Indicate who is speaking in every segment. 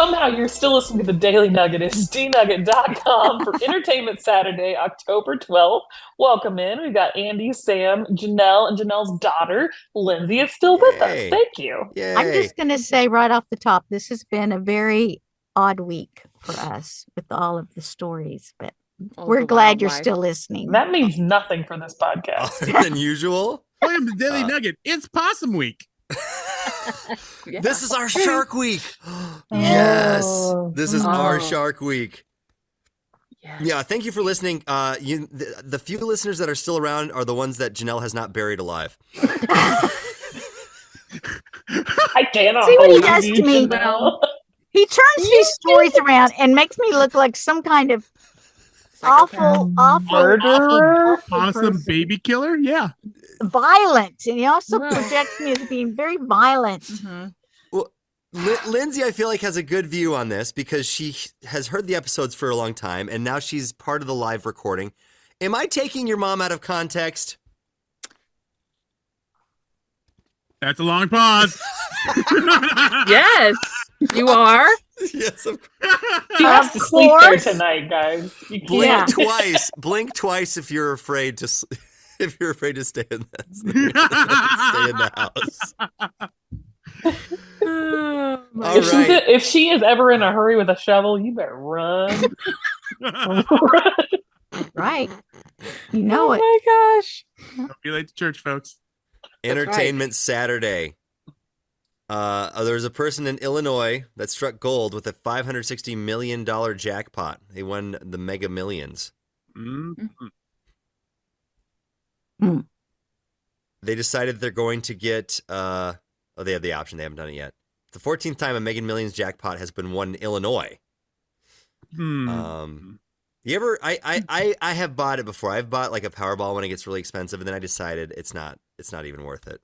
Speaker 1: somehow you're still listening to the Daily Nugget, it's dnugget.com for Entertainment Saturday, October 12th. Welcome in. We've got Andy, Sam, Janelle, and Janelle's daughter, Lindsay, is still with us. Thank you.
Speaker 2: Yay.
Speaker 3: I'm just going to say right off the top, this has been a very odd week for us with all of the stories, but we're glad you're still listening.
Speaker 1: That means nothing for this podcast.
Speaker 2: Other than usual.
Speaker 4: Welcome to Daily Nugget. It's Possum Week.
Speaker 2: Yeah. This is our Shark Week. Yes, this is our Shark Week. Yes. Yeah, thank you for listening. The few listeners that are still around are the ones that Janelle has not buried alive.
Speaker 1: I cannot
Speaker 3: see what he does to me. He turns these stories around and makes me look like some kind of awful
Speaker 1: murderer,
Speaker 4: awesome baby killer. Yeah,
Speaker 3: violent, and he also projects me as being very violent.
Speaker 2: Mm-hmm. Well, Lindsay, I feel like has a good view on this because she has heard the episodes for a long time, and now she's part of the live recording. Am I taking your mom out of context?
Speaker 4: That's a long pause.
Speaker 5: Yes, you are.
Speaker 2: Yes, of course.
Speaker 1: She has to sleep there tonight, guys.
Speaker 2: Blink twice. Blink twice if you're afraid to. If you're afraid to stay in the house.
Speaker 1: If she is ever in a hurry with a shovel, you better run.
Speaker 3: Right. You know it.
Speaker 5: Oh my gosh.
Speaker 4: Don't be late to church, folks.
Speaker 2: Entertainment Saturday. There's a person in Illinois that struck gold with a $560 million jackpot. They won the Mega Millions.
Speaker 4: Mm-hmm.
Speaker 2: They decided they're going to get they have the option. They haven't done it yet. The 14th time a Mega Millions jackpot has been won in Illinois. You ever I have bought it before. I've bought like a Powerball when it gets really expensive, and then I decided it's not even worth it.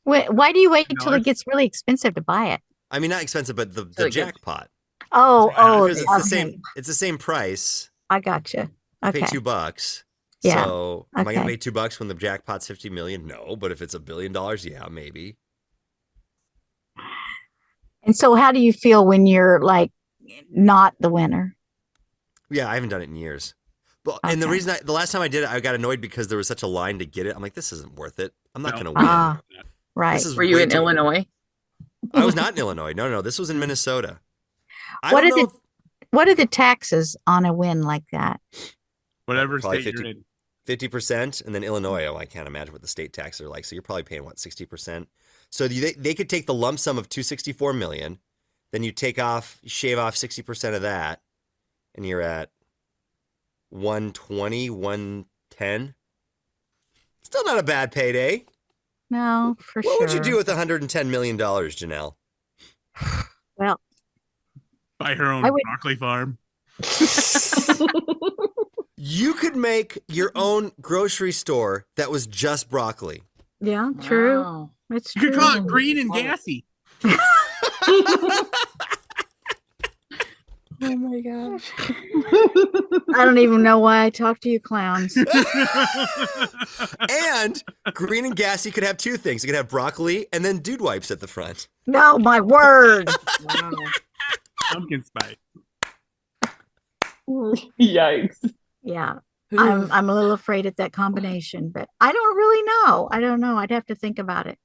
Speaker 3: Why do you wait until it gets really expensive to buy it?
Speaker 2: I mean, not expensive, but the jackpot.
Speaker 3: Because
Speaker 2: it's the same. It's the same price.
Speaker 3: I gotcha. Okay.
Speaker 2: Pay $2.
Speaker 3: Yeah.
Speaker 2: So am I gonna pay $2 when the jackpot's $50 million? No, but if it's $1 billion, yeah, maybe.
Speaker 3: And so, how do you feel when you're like not the winner?
Speaker 2: Yeah, I haven't done it in years. But and the reason the last time I did it, I got annoyed because there was such a line to get it. I'm like, this isn't worth it. I'm not gonna win.
Speaker 3: Right.
Speaker 5: Were you in Illinois?
Speaker 2: I was not in Illinois. No. This was in Minnesota.
Speaker 3: What are the taxes on a win like that?
Speaker 4: Whatever state you're in.
Speaker 2: 50%, and then Illinois. Oh, I can't imagine what the state taxes are like. So you're probably paying 60%. So they could take the lump sum of $264 million, then you shave off 60% of that, and you're at 120, 110. Still not a bad payday.
Speaker 3: No, for sure.
Speaker 2: What would you do with $110 million, Janelle?
Speaker 3: Well,
Speaker 4: buy her own broccoli farm.
Speaker 2: You could make your own grocery store that was just broccoli.
Speaker 3: Yeah, true. Wow. It's
Speaker 4: you could call it green and gassy.
Speaker 5: Oh my gosh.
Speaker 3: I don't even know why I talk to you clowns.
Speaker 2: And green and gassy could have two things. It could have broccoli and then dude wipes at the front.
Speaker 3: No, my word.
Speaker 4: Wow. Pumpkin spice.
Speaker 1: Yikes.
Speaker 3: Yeah. I'm a little afraid at that combination, but I don't really know. I don't know. I'd have to think about it.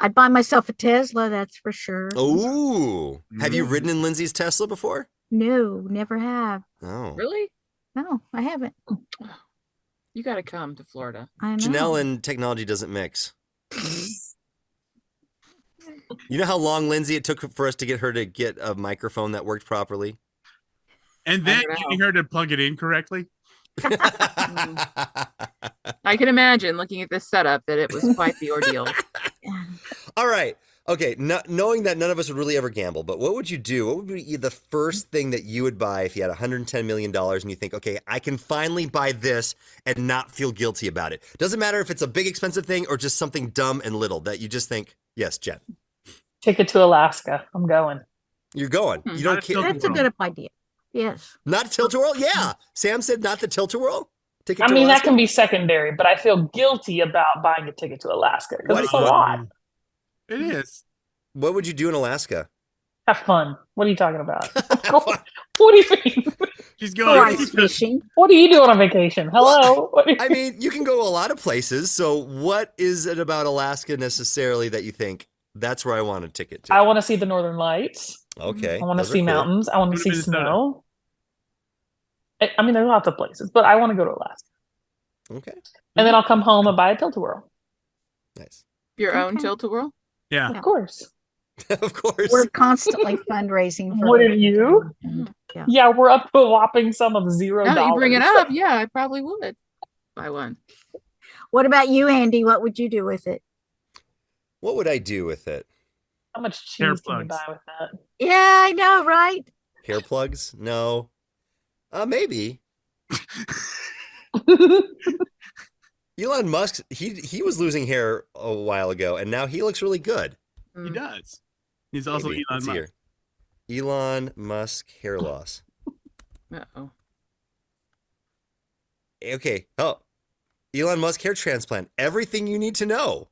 Speaker 3: I'd buy myself a Tesla, that's for sure.
Speaker 2: Oh, have you ridden in Lindsay's Tesla before?
Speaker 3: No, never have.
Speaker 2: Oh,
Speaker 5: really?
Speaker 3: No, I haven't.
Speaker 5: You got to come to Florida.
Speaker 3: I know.
Speaker 2: Janelle and technology doesn't mix. You know how long, Lindsay, it took for us to get her to get a microphone that worked properly?
Speaker 4: And then getting her to plug it in correctly?
Speaker 5: I can imagine looking at this setup that it was quite the ordeal.
Speaker 2: All right. Okay. Knowing that none of us would really ever gamble, but what would you do? What would be the first thing that you would buy if you had $110 million and you think, okay, I can finally buy this and not feel guilty about it? Doesn't matter if it's a big expensive thing or just something dumb and little that you just think, yes, Jen.
Speaker 1: Ticket to Alaska. I'm going.
Speaker 2: You're going. You don't care.
Speaker 3: That's a good idea. Yes.
Speaker 2: Not Tilt-A-Whirl? Yeah. Sam said not the Tilt-A-Whirl?
Speaker 1: I mean, that can be secondary, but I feel guilty about buying a ticket to Alaska because it's a lot.
Speaker 4: It is.
Speaker 2: What would you do in Alaska?
Speaker 1: Have fun. What are you talking about? What do you mean?
Speaker 4: She's
Speaker 3: Go
Speaker 4: going.
Speaker 3: ice fishing.
Speaker 1: What are you doing on vacation? Hello? What do you-
Speaker 2: I mean, you can go a lot of places. So what is it about Alaska necessarily that you think that's where I want a ticket to?
Speaker 1: I want to see the Northern Lights.
Speaker 2: Okay.
Speaker 1: I want to
Speaker 2: those are
Speaker 1: see
Speaker 2: cool.
Speaker 1: mountains. I want to
Speaker 4: Go to
Speaker 1: see
Speaker 4: Minnesota.
Speaker 1: snow. I mean, there's lots of places, but I want to go to Alaska.
Speaker 2: Okay.
Speaker 1: And then I'll come home and buy a tilt-a-whirl.
Speaker 2: Nice.
Speaker 5: Your own
Speaker 3: Okay.
Speaker 5: tilt-a-whirl?
Speaker 4: Yeah.
Speaker 1: Of course.
Speaker 2: Of course.
Speaker 3: We're constantly fundraising for
Speaker 1: Wouldn't you?
Speaker 3: Yeah.
Speaker 1: Yeah, we're up to a whopping sum of $0.
Speaker 5: Now that you bring it up, yeah, I probably would buy one.
Speaker 3: What about you, Andy? What would you do with it?
Speaker 2: What would I do with it?
Speaker 1: How much
Speaker 4: Hair
Speaker 1: cheese can you
Speaker 4: plugs.
Speaker 1: buy with that?
Speaker 3: Yeah, I know, right?
Speaker 2: Hair plugs? No. Maybe. Elon Musk, he was losing hair a while ago, and now he looks really good.
Speaker 4: He does. He's also
Speaker 2: Maybe.
Speaker 4: Elon
Speaker 2: Let's see
Speaker 4: Musk.
Speaker 2: here. Elon Musk hair loss.
Speaker 5: Uh-oh.
Speaker 2: Okay. Oh, Elon Musk hair transplant. Everything you need to know.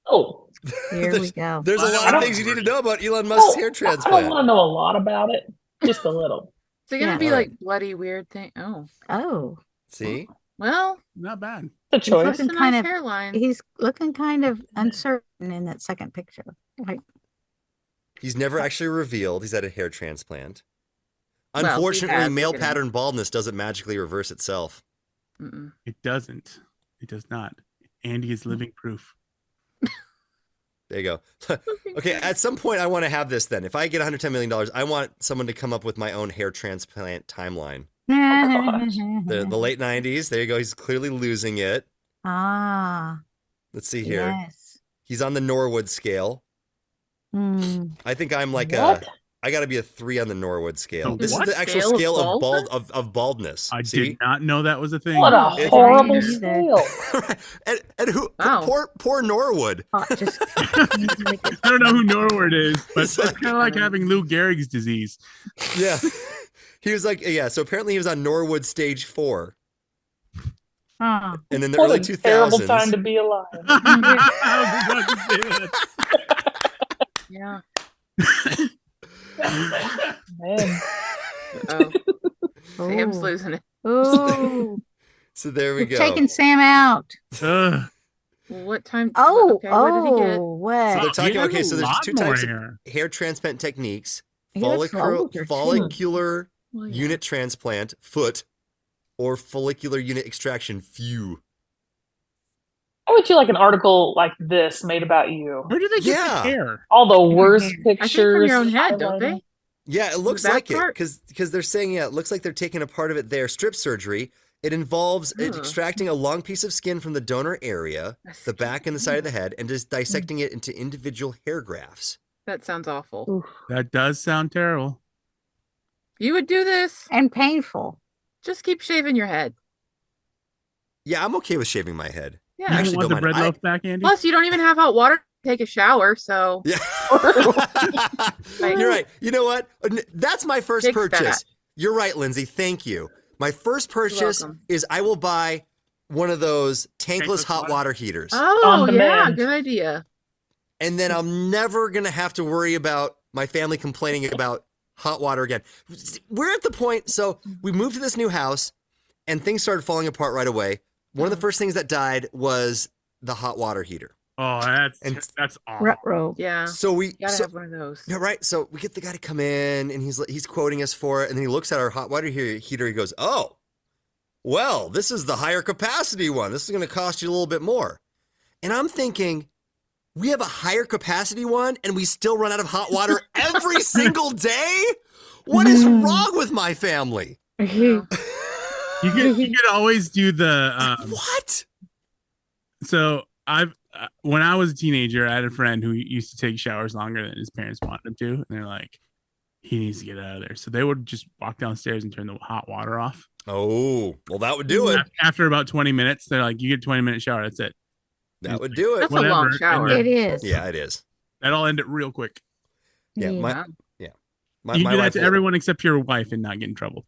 Speaker 1: Oh,
Speaker 3: Here we go.
Speaker 2: There's a
Speaker 4: I
Speaker 2: lot of
Speaker 1: don't-
Speaker 2: things you need to know about Elon Musk's hair
Speaker 1: I don't
Speaker 2: transplant.
Speaker 1: want to know a lot about it. Just a little.
Speaker 5: Is it gonna
Speaker 3: Yeah.
Speaker 5: be
Speaker 2: Alright.
Speaker 5: like bloody weird thing? Oh.
Speaker 3: Oh,
Speaker 2: See?
Speaker 5: Well,
Speaker 4: Not bad.
Speaker 1: The
Speaker 3: He's
Speaker 1: choice.
Speaker 5: that's a
Speaker 3: looking
Speaker 5: nice
Speaker 3: kind of-
Speaker 5: hairline.
Speaker 3: he's looking kind of uncertain in that second picture. Like,
Speaker 2: He's never actually revealed he's had a hair transplant.
Speaker 5: Well, he
Speaker 2: Unfortunately,
Speaker 5: has,
Speaker 2: male
Speaker 5: look at him.
Speaker 2: pattern baldness doesn't magically reverse itself.
Speaker 5: Mm-mm.
Speaker 4: It doesn't. It does not. Andy is living proof.
Speaker 2: There you go. Okay, at some point, I want to have this then. If I get $110 million, I want someone to come up with my own hair transplant timeline. The late 90s, there you go. He's clearly losing it.
Speaker 3: Ah,
Speaker 2: Let's see here.
Speaker 3: yes.
Speaker 2: He's on the Norwood scale.
Speaker 3: Hmm.
Speaker 2: I think I'm like
Speaker 1: What?
Speaker 2: I got to be a 3 on the Norwood scale.
Speaker 4: The
Speaker 2: This
Speaker 5: what?
Speaker 2: is the actual
Speaker 5: Scale of
Speaker 2: scale of
Speaker 5: baldness?
Speaker 2: baldness.
Speaker 4: I
Speaker 2: See?
Speaker 4: did not know that was a thing.
Speaker 1: What a
Speaker 5: It's
Speaker 1: horrible
Speaker 3: either.
Speaker 1: scale.
Speaker 2: and who?
Speaker 5: Wow.
Speaker 2: Poor Norwood.
Speaker 3: Oh, just
Speaker 4: I don't know who Norwood is, but
Speaker 2: It's
Speaker 4: it's
Speaker 2: like-
Speaker 4: kind of like having Lou Gehrig's disease.
Speaker 2: Yeah. He was like, yeah. So apparently he was on Norwood stage 4,
Speaker 3: oh.
Speaker 2: and in the
Speaker 1: What
Speaker 2: early
Speaker 1: a
Speaker 2: 2000s.
Speaker 1: terrible time to be alive.
Speaker 4: I was about to say that.
Speaker 5: Yeah.
Speaker 1: Man.
Speaker 5: Oh. Sam's
Speaker 3: Oh.
Speaker 5: losing it.
Speaker 3: Oh,
Speaker 2: So there we
Speaker 3: you're
Speaker 2: go.
Speaker 3: taking Sam out.
Speaker 4: Ugh.
Speaker 5: Well, what time?
Speaker 3: Oh,
Speaker 5: okay, what did he get?
Speaker 2: So
Speaker 3: what?
Speaker 2: they're talking.
Speaker 4: He has
Speaker 2: Okay,
Speaker 4: a
Speaker 2: so there's
Speaker 4: lot
Speaker 2: 2
Speaker 4: more
Speaker 2: types of
Speaker 4: hair.
Speaker 2: hair transplant techniques:
Speaker 3: He looks older, too.
Speaker 2: follicular
Speaker 5: Well, yeah.
Speaker 2: unit transplant, foot, or follicular unit extraction, few.
Speaker 1: How would you like an article like this made about you?
Speaker 4: Where do they get
Speaker 2: Yeah.
Speaker 4: the hair?
Speaker 1: All the worst
Speaker 3: I think
Speaker 5: I
Speaker 1: pictures.
Speaker 5: think from your own head, don't
Speaker 1: highlighting.
Speaker 5: they?
Speaker 2: Yeah, it looks
Speaker 5: back
Speaker 2: like it
Speaker 5: part?
Speaker 2: because they're saying it looks like they're taking a part of it there. Strip surgery. It involves
Speaker 5: Ugh.
Speaker 2: extracting a long piece of skin from the donor area, the back and the side of the head, and just dissecting it into individual hair grafts.
Speaker 5: That sounds awful.
Speaker 1: Oof.
Speaker 4: That does sound terrible.
Speaker 5: You would do this?
Speaker 3: And painful.
Speaker 5: Just keep shaving your head.
Speaker 2: Yeah, I'm okay with shaving my head.
Speaker 5: Yeah.
Speaker 4: You
Speaker 2: Actually,
Speaker 4: don't want
Speaker 2: don't
Speaker 4: the bread
Speaker 2: mind.
Speaker 4: loaf back, Andy?
Speaker 5: Plus, you don't even have hot water to take a shower, so
Speaker 2: Yeah.
Speaker 5: Like-
Speaker 2: You're right. You know what? That's my first
Speaker 5: Fix
Speaker 2: purchase.
Speaker 5: that.
Speaker 2: You're right, Lindsay. Thank you. My first purchase
Speaker 5: welcome.
Speaker 2: is I will buy one of those tankless
Speaker 4: Tankless
Speaker 2: hot
Speaker 4: water?
Speaker 2: water heaters.
Speaker 5: oh
Speaker 1: On
Speaker 5: yeah,
Speaker 1: demand.
Speaker 5: good idea.
Speaker 2: And then I'm never going to have to worry about my family complaining about hot water again. We're at the point, so we moved to this new house and things started falling apart right away. One of the first things that died was the hot water heater.
Speaker 4: Oh,
Speaker 2: And-
Speaker 4: that's awful.
Speaker 3: Ruh-roh.
Speaker 5: Yeah,
Speaker 2: So we
Speaker 5: you gotta
Speaker 2: so-
Speaker 5: have one of those.
Speaker 2: yeah, right. So we get the guy to come in and he's quoting us for it. And then he looks at our hot water heater. He goes, "Oh, well, this is the higher capacity one. This is going to cost you a little bit more." And I'm thinking, we have a higher capacity one and we still run out of hot water every single day? What is wrong with my family?
Speaker 5: Yeah.
Speaker 4: You could always do the
Speaker 2: What?
Speaker 4: so I've when I was a teenager, I had a friend who used to take showers longer than his parents wanted him to, and they're like, he needs to get out of there. So they would just walk downstairs and turn the hot water off.
Speaker 2: Oh, well, that would do it.
Speaker 4: After about 20 minutes, they're like, you get a 20-minute shower. That's it.
Speaker 2: That would do it.
Speaker 5: That's a long
Speaker 4: Whatever.
Speaker 5: shower.
Speaker 4: And
Speaker 3: It is.
Speaker 2: Yeah, it is.
Speaker 4: That'll end it real quick.
Speaker 2: Yeah,
Speaker 3: Yeah.
Speaker 2: my
Speaker 4: You can do that
Speaker 2: wife
Speaker 4: to
Speaker 2: will-
Speaker 4: everyone except your wife and not get in trouble.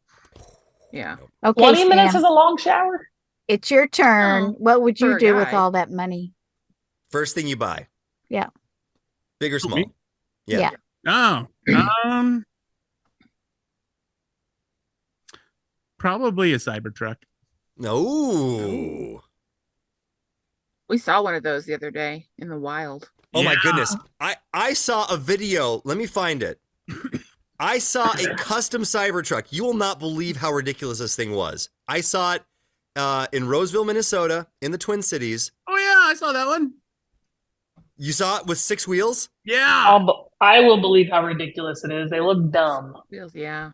Speaker 5: Yeah.
Speaker 3: Okay,
Speaker 1: 20 minutes
Speaker 3: Sam,
Speaker 1: is a long shower?
Speaker 3: it's your turn.
Speaker 5: Oh,
Speaker 3: What would
Speaker 5: for
Speaker 3: you
Speaker 5: a
Speaker 3: do with
Speaker 5: guy.
Speaker 3: all that money?
Speaker 2: First thing you buy.
Speaker 3: Yeah.
Speaker 2: Big or small?
Speaker 4: me?
Speaker 2: Yeah.
Speaker 3: Yeah.
Speaker 4: Oh, Probably a Cybertruck.
Speaker 2: No.
Speaker 5: We saw one of those the other day in the wild.
Speaker 2: Oh my
Speaker 4: Yeah.
Speaker 2: goodness. I saw a video. Let me find it. I saw a custom Cybertruck. You will not believe how ridiculous this thing was. I saw it in Roseville, Minnesota, in the Twin Cities.
Speaker 4: Oh yeah, I saw that one.
Speaker 2: You saw it with 6 wheels?
Speaker 4: Yeah.
Speaker 1: I will believe how ridiculous it is. They look dumb.
Speaker 5: Feels, yeah.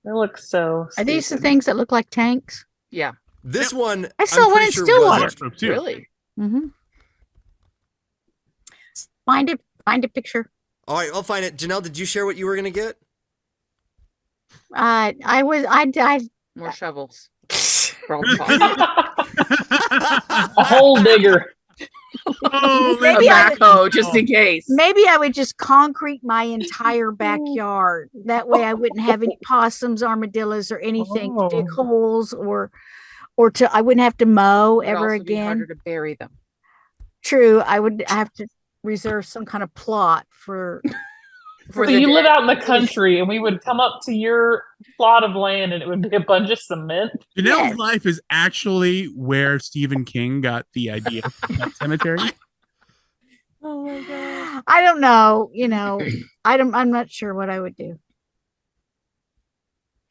Speaker 1: They look so
Speaker 3: Are these the
Speaker 1: stupid.
Speaker 3: things that look like tanks?
Speaker 5: Yeah.
Speaker 2: This one,
Speaker 3: I saw
Speaker 2: I'm
Speaker 3: one
Speaker 2: pretty
Speaker 3: in
Speaker 2: sure
Speaker 3: Stillwater.
Speaker 2: wasn't.
Speaker 4: Too.
Speaker 5: Really?
Speaker 3: Mm-hmm. Find a picture.
Speaker 2: All right, I'll find it. Janelle, did you share what you were going to get?
Speaker 3: I
Speaker 5: More shovels.
Speaker 1: A hole digger.
Speaker 4: Oh,
Speaker 5: A
Speaker 3: Maybe I-
Speaker 5: backhoe, just in case.
Speaker 3: maybe I would just concrete my entire backyard. That way I wouldn't have any possums, armadillos, or anything to dig
Speaker 1: Oh.
Speaker 3: holes I wouldn't have to mow
Speaker 5: It'd
Speaker 3: ever
Speaker 5: also be harder
Speaker 3: again.
Speaker 5: to bury them.
Speaker 3: True. I would have to reserve some kind of plot for
Speaker 5: For
Speaker 1: So
Speaker 5: the
Speaker 1: you live
Speaker 5: dead.
Speaker 1: out in the country, and we would come up to your plot of land, and it would be a bunch of cement.
Speaker 4: Janelle's
Speaker 3: Yes.
Speaker 4: life is actually where Stephen King got the idea for that cemetery.
Speaker 5: Oh my god.
Speaker 3: I don't know, I'm not sure what I would do.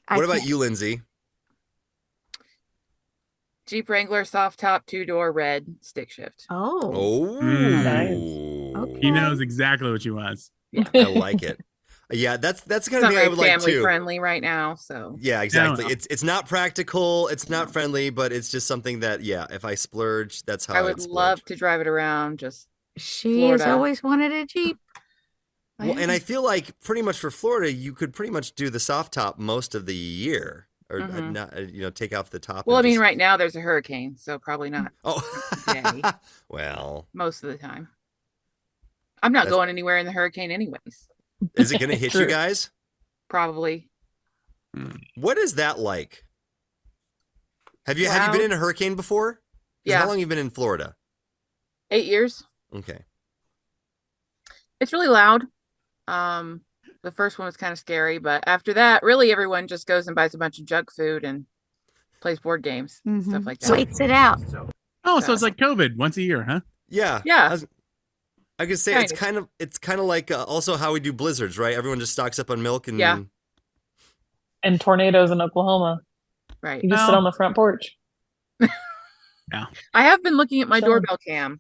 Speaker 2: What about you, Lindsay?
Speaker 5: Jeep Wrangler soft top 2-door red stick shift.
Speaker 3: Oh,
Speaker 2: Oh.
Speaker 1: Nice.
Speaker 3: Okay.
Speaker 4: He knows exactly what she wants.
Speaker 2: I like it. Yeah, that's the kind
Speaker 5: It's
Speaker 2: of
Speaker 5: not
Speaker 2: thing I
Speaker 5: very
Speaker 2: would like
Speaker 5: family
Speaker 2: too.
Speaker 5: friendly right now, so
Speaker 2: Yeah, exactly.
Speaker 4: No.
Speaker 2: It's not practical, it's not friendly, but it's just something that, yeah, if I splurge, that's how
Speaker 5: I
Speaker 2: I
Speaker 5: would
Speaker 2: splurge.
Speaker 5: love to drive it around. Just
Speaker 3: She has
Speaker 5: Florida.
Speaker 3: always wanted a Jeep.
Speaker 2: Well, and I feel like pretty much for Florida, you could pretty much do the soft top most of the year, or
Speaker 5: Mhm.
Speaker 2: not, take off the top.
Speaker 5: well, I
Speaker 2: and
Speaker 5: mean,
Speaker 2: just-
Speaker 5: right now there's a hurricane, so probably not
Speaker 2: Oh,
Speaker 5: Yay.
Speaker 2: well,
Speaker 5: most of the time. I'm not
Speaker 2: That's-
Speaker 5: going anywhere in the hurricane, anyways.
Speaker 2: is it going to hit you
Speaker 1: True.
Speaker 2: guys?
Speaker 5: Probably.
Speaker 2: What is that like? Have you
Speaker 5: Wow.
Speaker 2: been in a hurricane before? 'Cause
Speaker 5: Yeah.
Speaker 2: How long have you been in Florida?
Speaker 5: 8 years.
Speaker 2: Okay.
Speaker 5: It's really loud. The first one was kind of scary, but after that, really everyone just goes and buys a bunch of junk food and plays board games, stuff
Speaker 3: Mhm.
Speaker 5: like that.
Speaker 3: Waits it out.
Speaker 4: Oh, so it's like COVID once a year, huh?
Speaker 2: Yeah.
Speaker 5: Yeah.
Speaker 2: I could say it's kind of like also how we do blizzards, right? Everyone just stocks up on milk and
Speaker 5: Yeah.
Speaker 1: And tornadoes in Oklahoma.
Speaker 5: Right.
Speaker 1: You just sit
Speaker 4: No.
Speaker 1: on the front porch.
Speaker 5: I have been looking at my
Speaker 1: So-
Speaker 5: doorbell cam.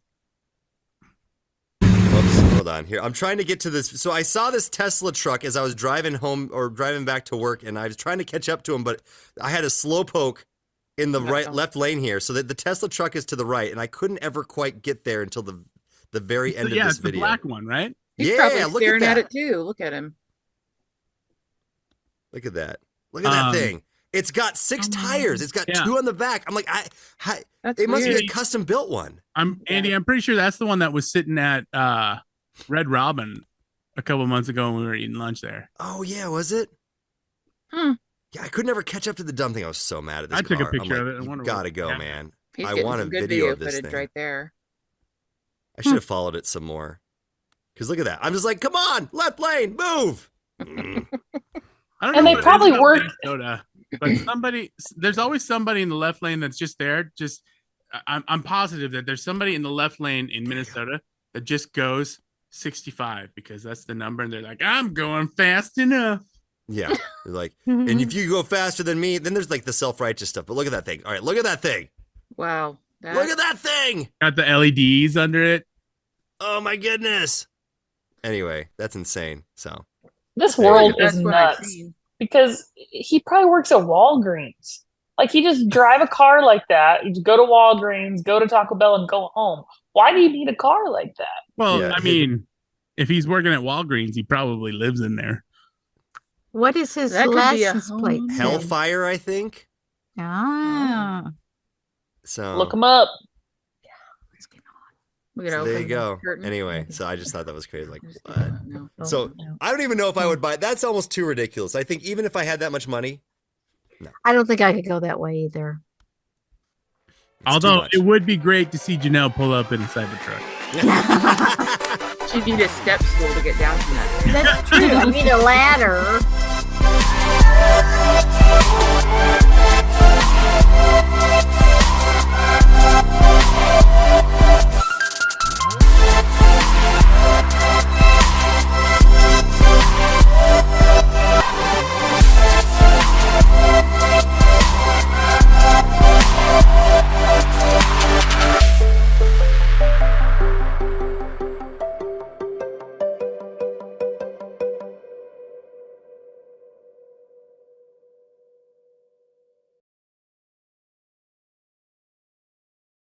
Speaker 2: Whoops, hold on here. I'm trying to get to this. So I saw this Tesla truck as I was driving home or driving back to work, and I was trying to catch up to him, but I had a slow poke in the left lane here, so that the Tesla truck is to the right, and I couldn't ever quite get there until the very end
Speaker 4: Yeah,
Speaker 2: of this
Speaker 4: it's the
Speaker 2: video.
Speaker 4: black one, right?
Speaker 5: He's
Speaker 2: Yeah,
Speaker 5: probably
Speaker 2: look at
Speaker 5: staring at
Speaker 2: that.
Speaker 5: it too. Look at him.
Speaker 2: Look at that. Look at that
Speaker 4: Um,
Speaker 2: thing. It's got 6 tires. It's got
Speaker 4: Yeah.
Speaker 2: 2 on the back. I'm like,
Speaker 5: That's
Speaker 2: it must
Speaker 5: weird.
Speaker 2: be a custom built one.
Speaker 4: Andy, I'm pretty sure that's the one that was sitting at Red Robin a couple months ago when we were eating lunch there.
Speaker 2: Oh yeah, was it?
Speaker 5: Hmm.
Speaker 2: Yeah, I could never catch up to the dumb thing. I was so mad at this
Speaker 4: I took a
Speaker 2: car.
Speaker 4: picture
Speaker 2: I'm
Speaker 4: of
Speaker 2: like,
Speaker 4: it. I
Speaker 2: You
Speaker 4: wonder
Speaker 2: gotta
Speaker 4: what
Speaker 2: go,
Speaker 4: happened.
Speaker 2: man.
Speaker 5: He's
Speaker 2: I
Speaker 5: getting
Speaker 2: want a
Speaker 5: some good
Speaker 2: video
Speaker 5: video
Speaker 2: of this
Speaker 5: footage
Speaker 2: thing.
Speaker 5: right there.
Speaker 2: I should have followed it some more. Because look at that. I'm just like, come on, left lane, move. Mm.
Speaker 4: I don't
Speaker 1: And
Speaker 4: know
Speaker 1: they
Speaker 4: what it is
Speaker 1: probably
Speaker 4: about
Speaker 1: work-
Speaker 4: Minnesota, but there's always somebody in the left lane that's just there. I'm positive that there's somebody in the left lane in Minnesota that just goes 65 because that's the number, and they're like, I'm going fast enough.
Speaker 2: Yeah. They're like, and if you go faster than me, then there's like the self-righteous stuff. But look at that thing. All right, look at that thing.
Speaker 5: Wow.
Speaker 2: Look at that thing.
Speaker 4: Got the LEDs under it.
Speaker 2: Oh my goodness. Anyway, that's insane. So
Speaker 1: This
Speaker 2: There you
Speaker 1: world
Speaker 2: go.
Speaker 1: is
Speaker 5: That's what I've
Speaker 1: nuts
Speaker 5: seen.
Speaker 1: because he probably works at Walgreens. Like he just drive a car like that. You just go to Walgreens, go to Taco Bell, and go home. Why do you need a car like that?
Speaker 4: Well,
Speaker 2: Yeah,
Speaker 4: I mean, if he's working at Walgreens, he probably lives in there.
Speaker 3: What is his
Speaker 5: That could be a
Speaker 3: license plate?
Speaker 5: home-
Speaker 3: say?
Speaker 2: Hellfire, I think.
Speaker 3: Ah.
Speaker 2: So
Speaker 1: Look him up.
Speaker 5: We
Speaker 2: so
Speaker 5: gotta
Speaker 2: there
Speaker 5: open
Speaker 2: you
Speaker 5: the
Speaker 2: go.
Speaker 5: curtain.
Speaker 2: Anyway, so I just thought that was crazy. Like,
Speaker 5: Just-
Speaker 2: what?
Speaker 5: no.
Speaker 2: So I don't even know if I would buy. That's almost too ridiculous. I think even if I had that much money,
Speaker 3: I don't think I could go that way either.
Speaker 2: it's too
Speaker 4: Although
Speaker 2: much.
Speaker 4: it would be great to see Janelle pull up in a Cybertruck.
Speaker 5: First, you need a step stool to get down from that.
Speaker 3: That's true. You need a ladder.